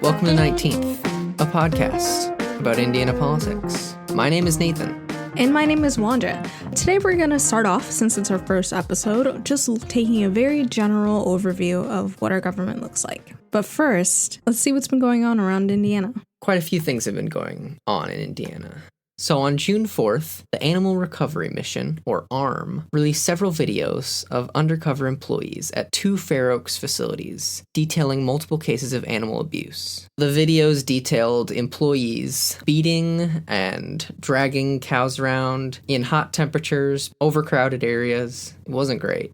Welcome to 19th, a podcast about Indiana politics. My name is Nathan. And my name is Wanja. Today we're going to start off, since it's our first episode, just taking a very general overview of what our government looks like. But first, let's see what's been going on around Indiana. Quite a few things have been going on in Indiana. So on June 4th, the Animal Recovery Mission, or ARM, released several videos of undercover employees at two Fair Oaks facilities, detailing multiple cases of animal abuse. The videos detailed employees beating and dragging cows around in hot temperatures, overcrowded areas. It wasn't great.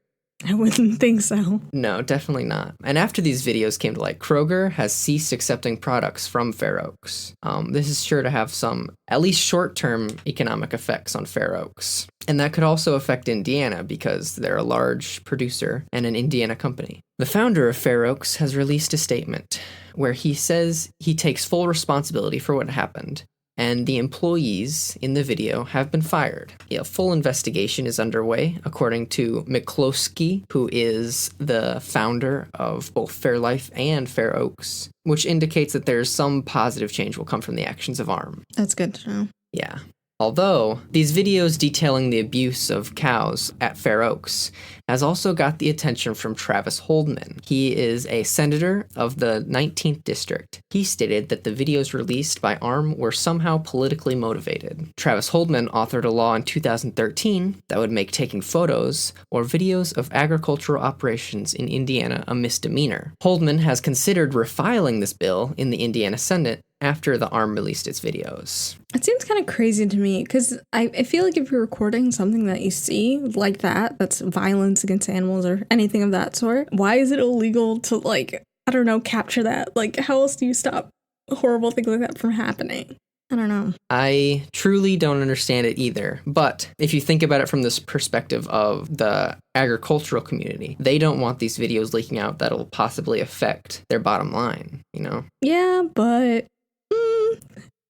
I wouldn't think so. No, definitely not. And after these videos came to light, Kroger has ceased accepting products from Fair Oaks. This is sure to have some, at least short-term, economic effects on Fair Oaks. And that could also affect Indiana because they're a large producer and an Indiana company. The founder of Fair Oaks has released a statement where he says he takes full responsibility for what happened, and the employees in the video have been fired. A full investigation is underway, according to McCloskey, who is the founder of both Fairlife and Fair Oaks, which indicates that there's some positive change will come from the actions of ARM. That's good to know. Yeah. Although, these videos detailing the abuse of cows at Fair Oaks has also got the attention from Travis Holdman. He is a senator of the 19th District. He stated that the videos released by ARM were somehow politically motivated. Travis Holdman authored a law in 2013 that would make taking photos or videos of agricultural operations in Indiana a misdemeanor. Holdman has considered refiling this bill in the Indiana Senate after the ARM released its videos. It seems kind of crazy to me because I feel like if you're recording something that you see like that's violence against animals or anything of that sort, why is it illegal to, capture that? How else do you stop horrible things like that from happening? I don't know. I truly don't understand it either. But if you think about it from this perspective of the agricultural community, they don't want these videos leaking out that'll possibly affect their bottom line, you know? Yeah, but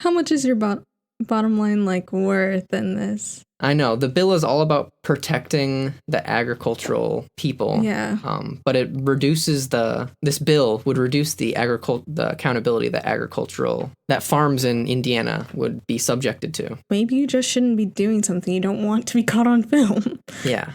how much is your bottom line worth in this? I know the bill is all about protecting the agricultural people. Yeah. But it reduces this bill would reduce the accountability that farms in Indiana would be subjected to. Maybe you just shouldn't be doing something you don't want to be caught on film. Yeah.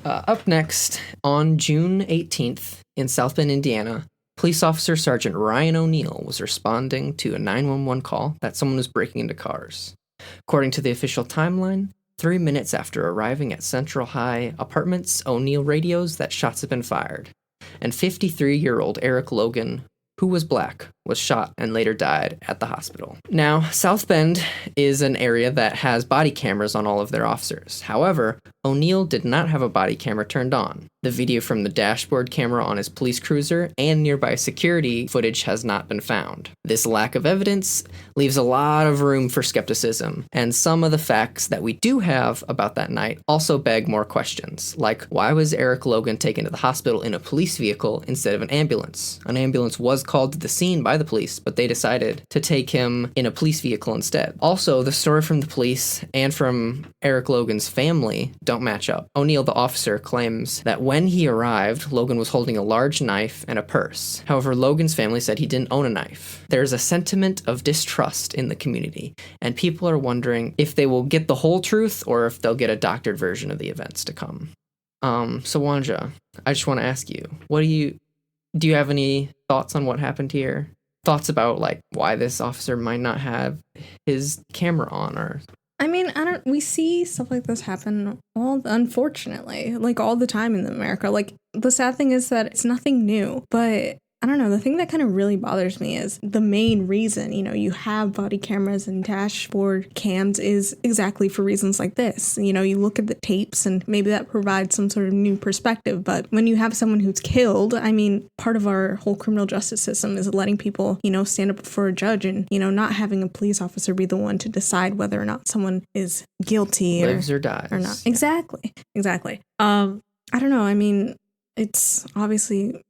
Up next, on June 18th in South Bend, Indiana, Police Officer Sergeant Ryan O'Neill was responding to a 911 call that someone was breaking into cars. According to the official timeline, 3 minutes after arriving at Central High Apartments, O'Neill radios that shots had been fired, and 53-year-old Eric Logan, who was black, was shot and later died at the hospital. Now, South Bend is an area that has body cameras on all of their officers. However, O'Neill did not have a body camera turned on. The video from the dashboard camera on his police cruiser and nearby security footage has not been found. This lack of evidence leaves a lot of room for skepticism, and some of the facts that we do have about that night also beg more questions, like why was Eric Logan taken to the hospital in a police vehicle instead of an ambulance? An ambulance was called to the scene by the police, but they decided to take him in a police vehicle instead. Also, the story from the police and from Eric Logan's family don't match up. O'Neill, the officer, claims that when he arrived, Logan was holding a large knife and a purse. However, Logan's family said he didn't own a knife. There's a sentiment of distrust in the community, and people are wondering if they will get the whole truth or if they'll get a doctored version of the events to come. So Wanja, I just want to ask you, do you have any thoughts on what happened here? Thoughts about why this officer might not have his camera on, or we see stuff like this happen unfortunately, all the time in America. The sad thing is that it's nothing new, but I don't know, the thing that kind of really bothers me is the main reason, you have body cameras and dashboard cams is exactly for reasons like this. You look at the tapes and maybe that provides some sort of new perspective, but when you have someone who's killed, part of our whole criminal justice system is letting people, stand up before a judge and, not having a police officer be the one to decide whether or not someone is guilty lives or dies or not. Exactly. I don't know. It's obviously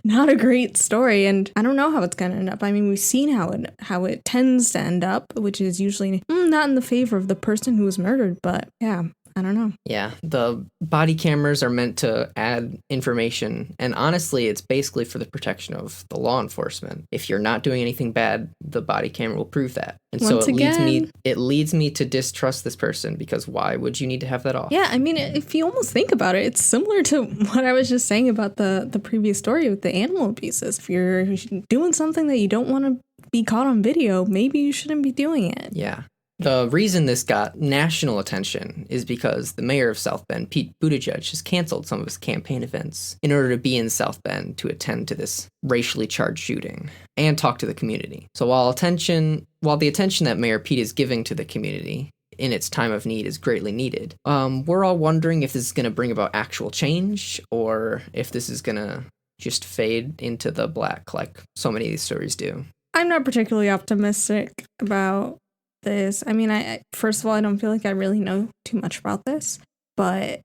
not a great story, and I don't know how it's going to end up. We've seen how it tends to end up, which is usually not in the favor of the person who was murdered, but yeah, I don't know. Yeah, the body cameras are meant to add information, and honestly, it's basically for the protection of the law enforcement. If you're not doing anything bad, the body camera will prove that. And so it leads me to distrust this person, because why would you need to have that off? Yeah, I mean, if you almost think about it, it's similar to what I was just saying about the previous story with the animal abuses. If you're doing something that you don't want to be caught on video, maybe you shouldn't be doing it. Yeah. The reason this got national attention is because the mayor of South Bend, Pete Buttigieg, has canceled some of his campaign events in order to be in South Bend to attend to this racially charged shooting and talk to the community. So while the attention that Mayor Pete is giving to the community in its time of need is greatly needed, we're all wondering if this is going to bring about actual change, or if this is going to just fade into the black like so many of these stories do. I'm not particularly optimistic about this. I mean, I first of all, I don't feel like I really know too much about this, but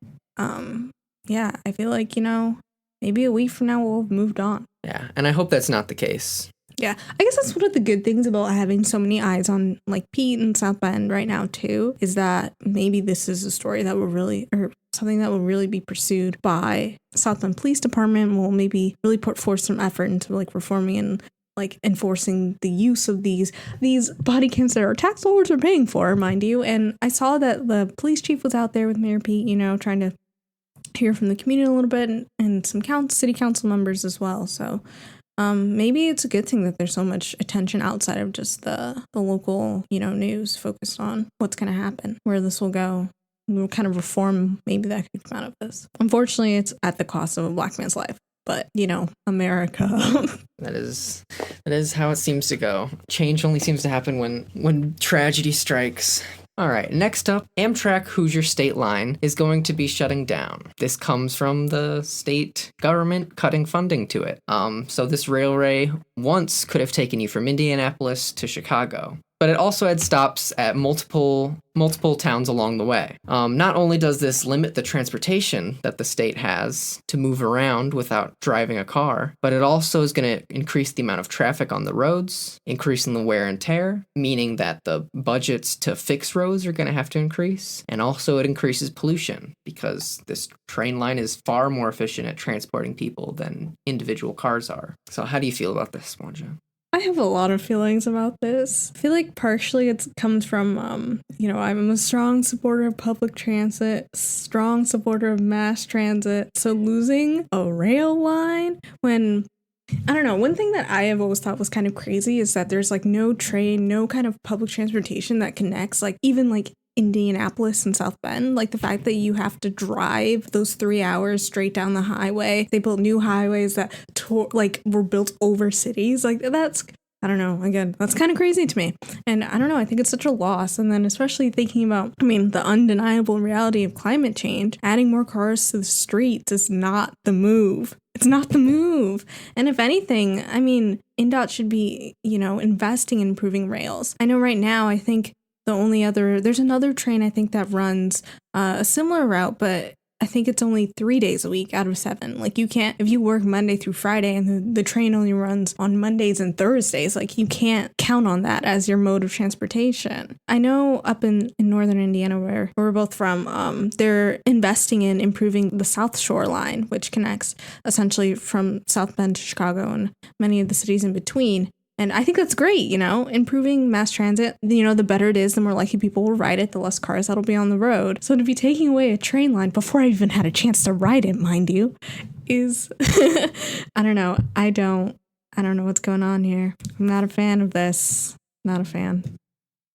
yeah, I feel like, maybe a week from now we'll have moved on. Yeah, and I hope that's not the case. Yeah, I guess that's one of the good things about having so many eyes on like Pete and South Bend right now too, is that maybe this is a story that will really, or something that will really be pursued by South Bend Police Department, will maybe really put forth some effort into like reforming and like enforcing the use of these body cams that our tax dollars are paying for, mind you. And I saw that the police chief was out there with Mayor Pete, trying to hear from the community a little bit, and some city council members as well. So maybe it's a good thing that there's so much attention outside of just the local, news focused on what's going to happen, where this will go. What kind of reform maybe that could come out of this. Unfortunately, it's at the cost of a black man's life. But, America. That is how it seems to go. Change only seems to happen when tragedy strikes. All right, next up, Amtrak Hoosier State Line is going to be shutting down. This comes from the state government cutting funding to it. So this railway once could have taken you from Indianapolis to Chicago, but it also had stops at multiple towns along the way. Not only does this limit the transportation that the state has to move around without driving a car, but it also is going to increase the amount of traffic on the roads, increasing the wear and tear, meaning that the budgets to fix roads are going to have to increase. And also it increases pollution, because this train line is far more efficient at transporting people than individual cars are. So how do you feel about this, Wanja? I have a lot of feelings about this. I feel like partially it comes from, I'm a strong supporter of public transit, strong supporter of mass transit. So losing a rail line when, I don't know, one thing that I have always thought was kind of crazy is that there's like no train, no kind of public transportation that connects, like even like Indianapolis and South Bend. Like the fact that you have to drive those 3 hours straight down the highway. They built new highways that were built over cities. Like that's, I don't know, again, that's kind of crazy to me. And I don't know, I think it's such a loss. And then especially thinking about, the undeniable reality of climate change, adding more cars to the streets is not the move. It's not the move. And if anything, INDOT should be, investing in improving rails. I know right now, I think there's another train I think that runs a similar route, but I think it's only 3 days a week out of 7. Like you can't, if you work Monday through Friday and the train only runs on Mondays and Thursdays, like you can't count on that as your mode of transportation. I know up in northern Indiana where we're both from, they're investing in improving the South Shore line, which connects essentially from South Bend to Chicago and many of the cities in between. And I think that's great, improving mass transit. The better it is, the more likely people will ride it, the less cars that'll be on the road. So to be taking away a train line before I even had a chance to ride it, mind you, is, I don't know. I don't know what's going on here. I'm not a fan of this. Not a fan.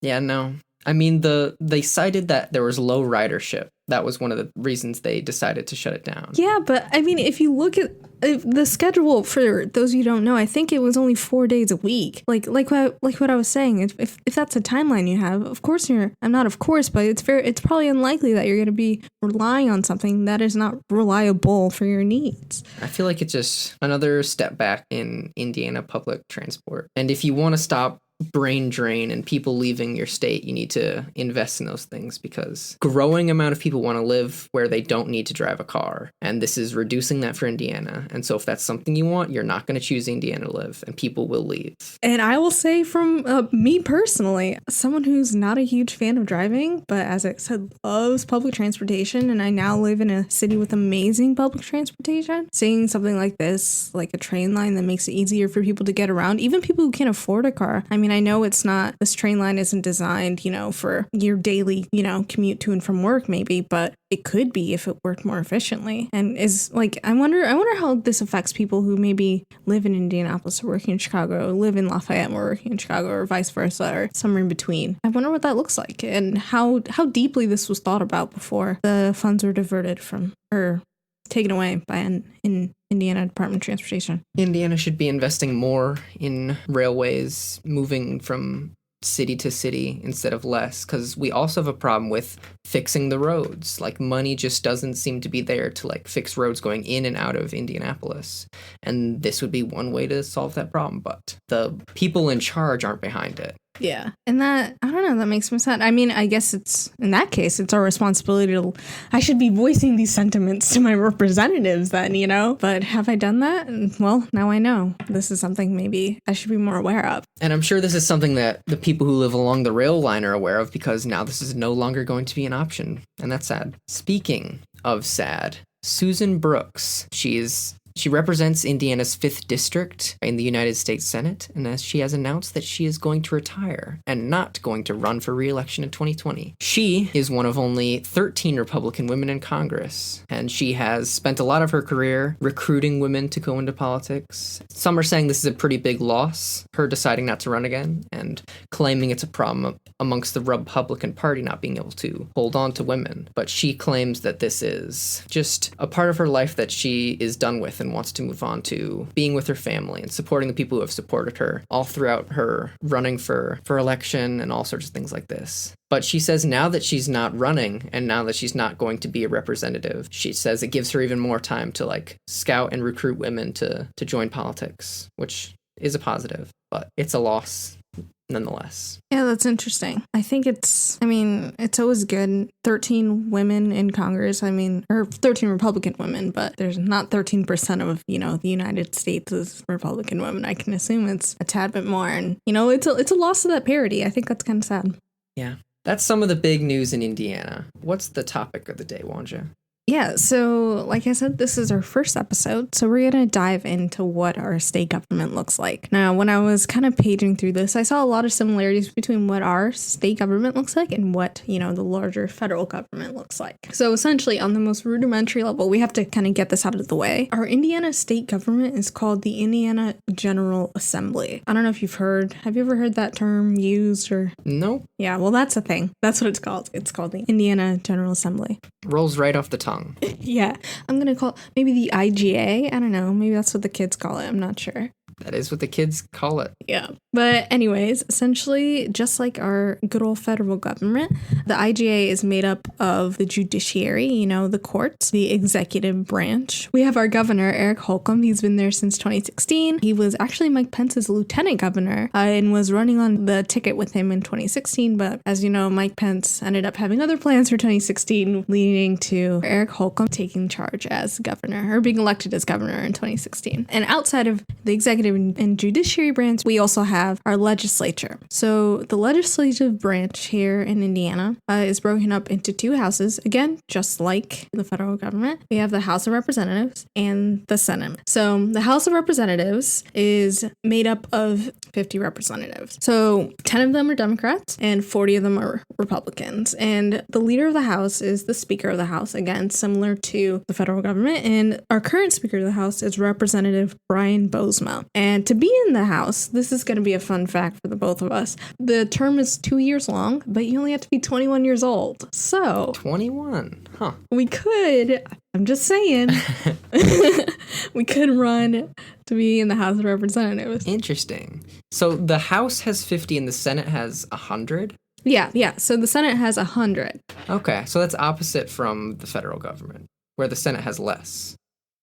Yeah, no. They cited that there was low ridership. That was one of the reasons they decided to shut it down. Yeah, but if you look at the schedule, for those of you who don't know, I think it was only 4 days a week. Like what I was saying, if that's a timeline you have, of course but it's probably unlikely that you're going to be relying on something that is not reliable for your needs. I feel like it's just another step back in Indiana public transport. And if you want to stop brain drain and people leaving your state, you need to invest in those things because growing amount of people want to live where they don't need to drive a car. And this is reducing that for Indiana. And so if that's something you want, you're not going to choose Indiana to live and people will leave. And I will say from me personally, someone who's not a huge fan of driving, but as I said, loves public transportation. And I now live in a city with amazing public transportation. Seeing something like this, like a train line that makes it easier for people to get around, even people who can't afford a car. I mean, I know this train line isn't designed, for your daily, commute to and from work maybe, but it could be if it worked more efficiently. And is like, I wonder how this affects people who maybe live in Indianapolis or working in Chicago, live in Lafayette or working in Chicago, or vice versa, or somewhere in between. I wonder what that looks like and how deeply this was thought about before the funds were diverted from or taken away by an Indiana Department of Transportation. Indiana should be investing more in railways, moving from city to city instead of less, because we also have a problem with fixing the roads. Like, money just doesn't seem to be there to fix roads going in and out of Indianapolis, and this would be one way to solve that problem, but the people in charge aren't behind it. Yeah. And that, I don't know, that makes me sad. I mean, I guess in that case, it's our responsibility I should be voicing these sentiments to my representatives then, But have I done that? Well, now I know. This is something maybe I should be more aware of. And I'm sure this is something that the people who live along the rail line are aware of, because now this is no longer going to be an option. And that's sad. Speaking of sad, Susan Brooks, she represents Indiana's 5th District in the United States Senate, and she has announced that she is going to retire and not going to run for re-election in 2020. She is one of only 13 Republican women in Congress, and she has spent a lot of her career recruiting women to go into politics. Some are saying this is a pretty big loss, her deciding not to run again, and claiming it's a problem amongst the Republican Party not being able to hold on to women. But she claims that this is just a part of her life that she is done with and wants to move on to being with her family and supporting the people who have supported her all throughout her running for election and all sorts of things like this. But she says now that she's not running and now that she's not going to be a representative, she says it gives her even more time to scout and recruit women to join politics, which is a positive, but it's a loss nonetheless. Yeah, that's interesting. I think it's always good. 13 women in Congress, or 13 Republican women, but there's not 13% of, the United States is Republican women. I can assume it's a tad bit more. And, it's a loss of that parity. I think that's kind of sad. Yeah. That's some of the big news in Indiana. What's the topic of the day, Wanja? Yeah, so like I said, this is our first episode, so we're going to dive into what our state government looks like. Now, when I was kind of paging through this, I saw a lot of similarities between what our state government looks like and what, the larger federal government looks like. So essentially, on the most rudimentary level, we have to kind of get this out of the way. Our Indiana state government is called the Indiana General Assembly. I don't know if have you ever heard that term used or? No. Yeah, well, that's a thing. That's what it's called. It's called the Indiana General Assembly. Rolls right off the tongue. Yeah, I'm going to call it maybe the IGA. I don't know. Maybe that's what the kids call it. I'm not sure. That is what the kids call it. Yeah. But anyways, essentially, just like our good old federal government, the IGA is made up of the judiciary, the courts, the executive branch. We have our governor, Eric Holcomb. He's been there since 2016. He was actually Mike Pence's lieutenant governor and was running on the ticket with him in 2016. But as you know, Mike Pence ended up having other plans for 2016, leading to Eric Holcomb taking charge as governor or being elected as governor in 2016. And outside of the executive and judiciary branch, we also have our legislature. So the legislative branch here in Indiana is broken up into 2 houses. Again, just like the federal government, we have the House of Representatives and the Senate. So the House of Representatives is made up of 50 representatives. So 10 of them are Democrats and 40 of them are Republicans. And the leader of the House is the Speaker of the House, again, similar to the federal government. And our current Speaker of the House is Representative Brian Bosma. And to be in the House, this is going to be a fun fact for the both of us. The term is 2 years long, but you only have to be 21 years old. So 21, huh? We could, I'm just saying, we could run to be in the House of Representatives. Interesting. So the House has 50 and the Senate has 100? Yeah. So the Senate has 100. Okay, so that's opposite from the federal government, where the Senate has less.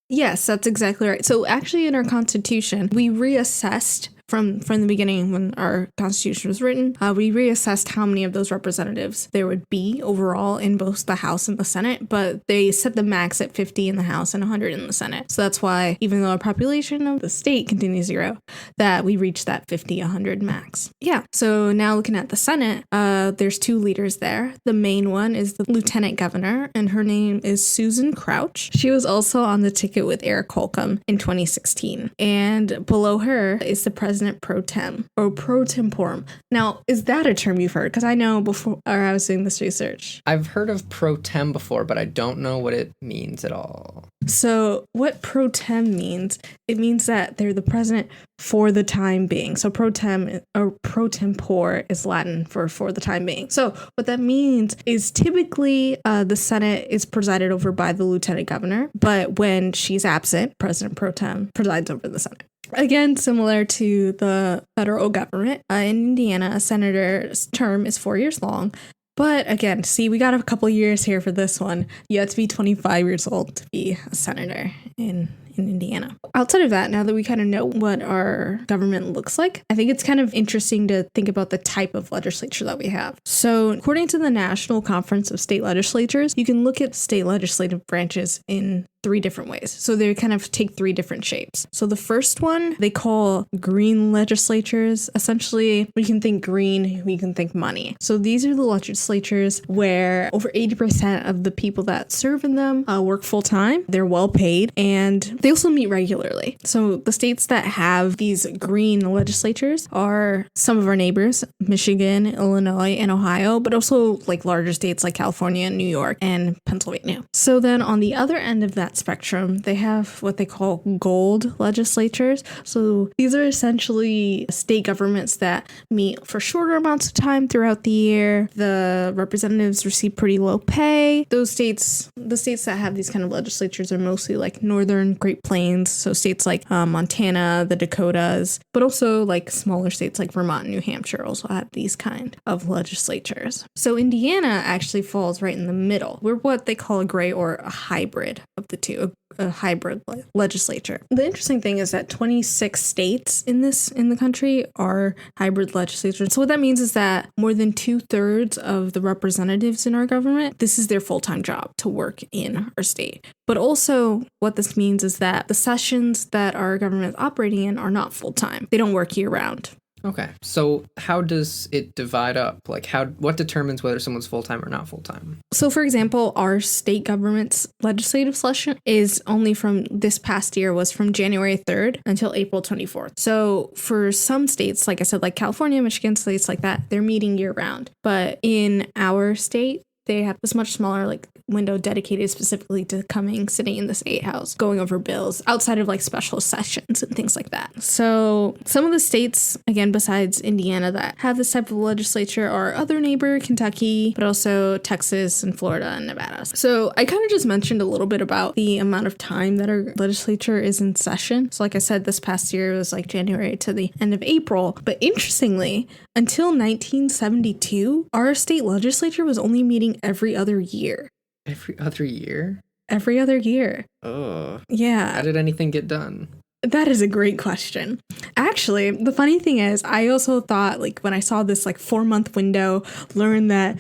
Yes, that's exactly right. So actually in our Constitution, we reassessed from the beginning when our Constitution was written, we reassessed how many of those representatives there would be overall in both the House and the Senate, but they set the max at 50 in the House and 100 in the Senate. So that's why, even though our population of the state continues to grow, that we reached that 50, 100 max. Yeah, so now looking at the Senate, there's two leaders there. The main one is the lieutenant governor, and her name is Susan Crouch. She was also on the ticket with Eric Holcomb in 2016. And below her is the president pro tem, or pro temporum. Now, is that a term you've heard? Because I know before I was doing this research. I've heard of pro tem before, but I don't know what it means at all. So what pro tem means, it means that they're the president for the time being. So pro tem or pro tempore is Latin for the time being. So what that means is typically the Senate is presided over by the lieutenant governor, but when she's absent, President pro tem presides over the Senate. Again, similar to the federal government, in Indiana, a senator's term is 4 years long. But again, see, we got a couple years here for this one. You have to be 25 years old to be a senator in Indiana. Outside of that, now that we kind of know what our government looks like, I think it's kind of interesting to think about the type of legislature that we have. So according to the National Conference of State Legislatures, you can look at state legislative branches in 3 different ways. So they kind of take 3 different shapes. So the first one they call green legislatures. Essentially, we can think green, we can think money. So these are the legislatures where over 80% of the people that serve in them work full time. They're well paid, and they also meet regularly. So the states that have these green legislatures are some of our neighbors, Michigan, Illinois, and Ohio, but also like larger states like California, New York, and Pennsylvania. So then on the other end of that spectrum, they have what they call gold legislatures. So these are essentially state governments that meet for shorter amounts of time throughout the year. The representatives receive pretty low pay. The states that have these kind of legislatures are mostly like northern Great Plains, so states like Montana, the Dakotas, but also like smaller states like Vermont and New Hampshire also have these kind of legislatures. So Indiana actually falls right in the middle. We're what they call a gray or a hybrid of the two, a hybrid legislature. The interesting thing is that 26 states in the country are hybrid legislatures. So what that means is that more than 2/3 of the representatives in our government, this is their full-time job to work in our state. But also what this means is that the sessions that our government is operating in are not full-time. They don't work year-round. Okay, so how does it divide up? Like, what determines whether someone's full-time or not full-time? So, for example, our state government's legislative session is only from this past year was from January 3rd until April 24th. So, for some states, like I said, like California, Michigan, states like that, they're meeting year-round. But in our state, they have this much smaller like window dedicated specifically to sitting in the state house, going over bills outside of like special sessions and things like that. So some of the states, again, besides Indiana that have this type of legislature are other neighbor Kentucky, but also Texas and Florida and Nevada. So I kind of just mentioned a little bit about the amount of time that our legislature is in session. So like I said, this past year was like January to the end of April. But interestingly, until 1972, our state legislature was only meeting every other year. Every other year? Every other year. Oh. Yeah. How did anything get done? That is a great question. Actually, the funny thing is, I also thought, like, when I saw this, like, 4-month window, learned that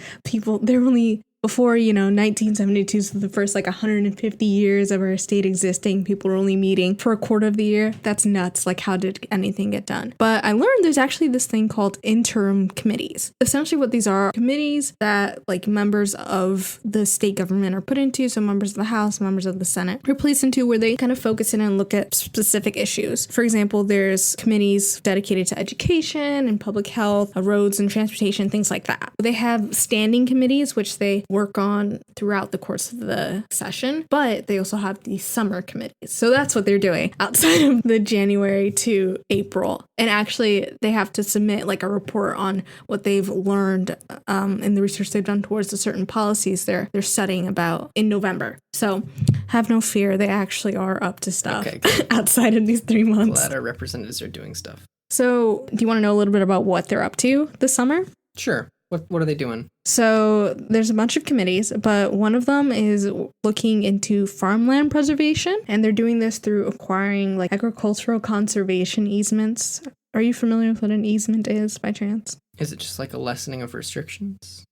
they're only, before, 1972, so the first, like, 150 years of our state existing, people were only meeting for a quarter of the year. That's nuts. Like, how did anything get done? But I learned there's actually this thing called interim committees. Essentially what these are committees that, like, members of the state government are put into, so members of the House, members of the Senate, are placed into where they kind of focus in and look at specific issues. For example, there's committees dedicated to education and public health, roads and transportation, things like that. They have standing committees, which they work on throughout the course of the session, but they also have these summer committees. So that's what they're doing outside of the January to April. And actually, they have to submit like a report on what they've learned in the research they've done towards the certain policies they're studying about in November. So have no fear, they actually are up to stuff outside of these 3 months. Glad our representatives are doing stuff. So do you want to know a little bit about what they're up to this summer? Sure. What are they doing? So there's a bunch of committees, but one of them is looking into farmland preservation, and they're doing this through acquiring like agricultural conservation easements Are you familiar with what an easement is by chance? Is it just like a lessening of restrictions?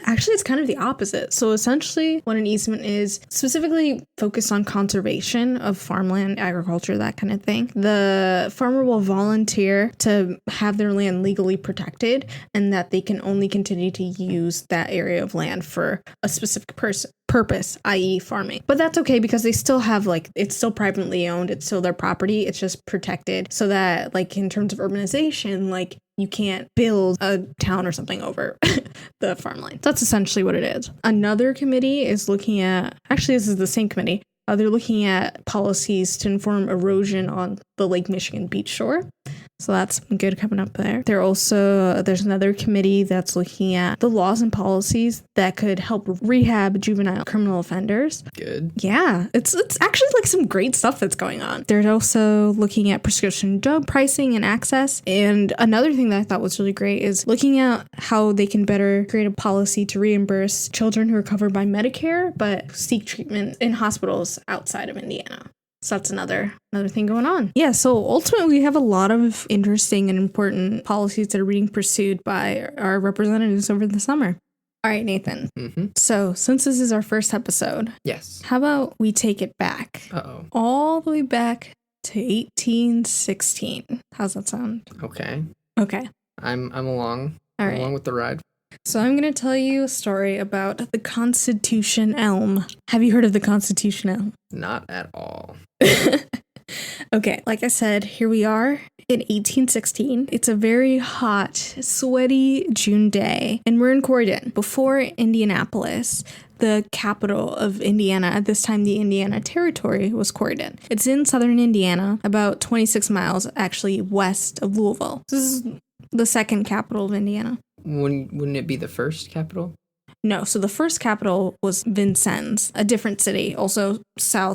Actually, it's kind of the opposite. So essentially, what an easement is, specifically focused on conservation of farmland, agriculture, that kind of thing. The farmer will volunteer to have their land legally protected and that they can only continue to use that area of land for a specific purpose, i.e. farming. But that's okay because they still have, like, it's still privately owned. It's still their property. It's just protected so that, like, in terms of urbanization, like, you can't build a town or something over the farmland. That's essentially what it is. Another committee is looking at, actually, this is the same committee. They're looking at policies to inform erosion on the Lake Michigan beach shore. So that's good coming up there. There's another committee that's looking at the laws and policies that could help rehab juvenile criminal offenders. Good. Yeah, it's actually like some great stuff that's going on. They're also looking at prescription drug pricing and access. And another thing that I thought was really great is looking at how they can better create a policy to reimburse children who are covered by Medicare but seek treatment in hospitals outside of Indiana. So that's another thing going on. Yeah, so ultimately we have a lot of interesting and important policies that are being pursued by our representatives over the summer. All right, Nathan. Mm-hmm. So since this is our first episode, yes, how about we take it back? Uh-oh. All the way back to 1816. How's that sound? Okay. Okay. I'm along. All I'm right. along with the ride. So I'm going to tell you a story about the Constitution Elm. Have you heard of the Constitution Elm? Not at all. Okay, like I said, here we are in 1816. It's a very hot, sweaty June day, and we're in Corydon, before Indianapolis, the capital of Indiana. At this time, the Indiana Territory was Corydon. It's in southern Indiana, about 26 miles actually west of Louisville. This is the second capital of Indiana. Wouldn't it be the first capital? No, so the first capital was Vincennes, a different city, also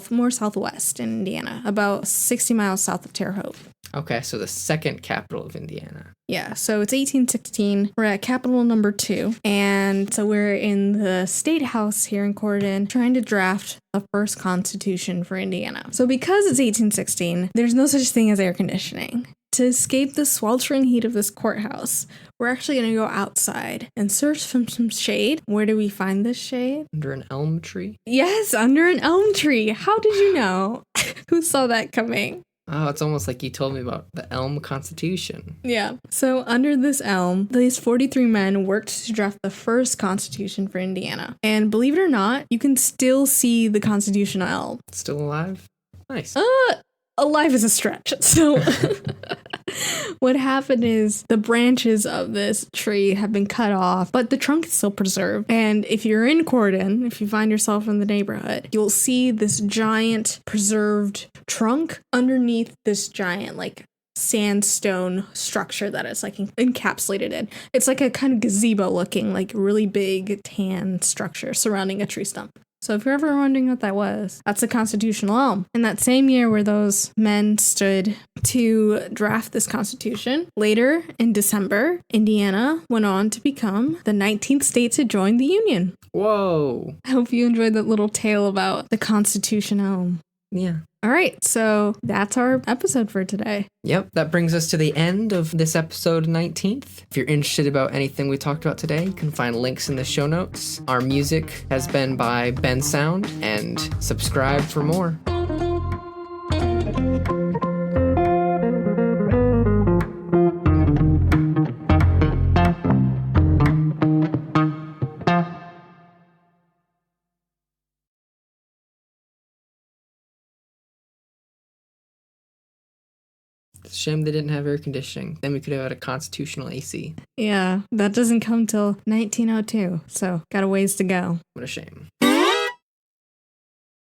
more southwest in Indiana, about 60 miles south of Terre Haute. Okay, so the second capital of Indiana. Yeah, so it's 1816. We're at capital number 2. And so we're in the State House here in Corydon trying to draft the first constitution for Indiana. So because it's 1816, there's no such thing as air conditioning. To escape the sweltering heat of this courthouse, we're actually going to go outside and search for some shade. Where do we find this shade? Under an elm tree? Yes, under an elm tree. How did you know? Who saw that coming? Oh, it's almost like you told me about the Elm Constitution. Yeah. So under this elm, these 43 men worked to draft the first constitution for Indiana. And believe it or not, you can still see the Constitution Elm. It's still alive? Nice. Alive is a stretch. So what happened is the branches of this tree have been cut off, but the trunk is still preserved. And if you're in Corydon, if you find yourself in the neighborhood, you'll see this giant preserved trunk underneath this giant, like, sandstone structure that is, like, encapsulated in. It's like a kind of gazebo looking, like, really big tan structure surrounding a tree stump. So if you're ever wondering what that was, that's the Constitutional Elm. In that same year where those men stood to draft this constitution, later in December, Indiana went on to become the 19th state to join the Union. Whoa. I hope you enjoyed that little tale about the Constitution Elm. Yeah. All right, so that's our episode for today. Yep, that brings us to the end of this episode 19th. If you're interested about anything we talked about today, you can find links in the show notes. Our music has been by Ben Sound, and subscribe for more. It's a shame they didn't have air conditioning. Then we could have had a constitutional AC. Yeah, that doesn't come till 1902, so got a ways to go. What a shame.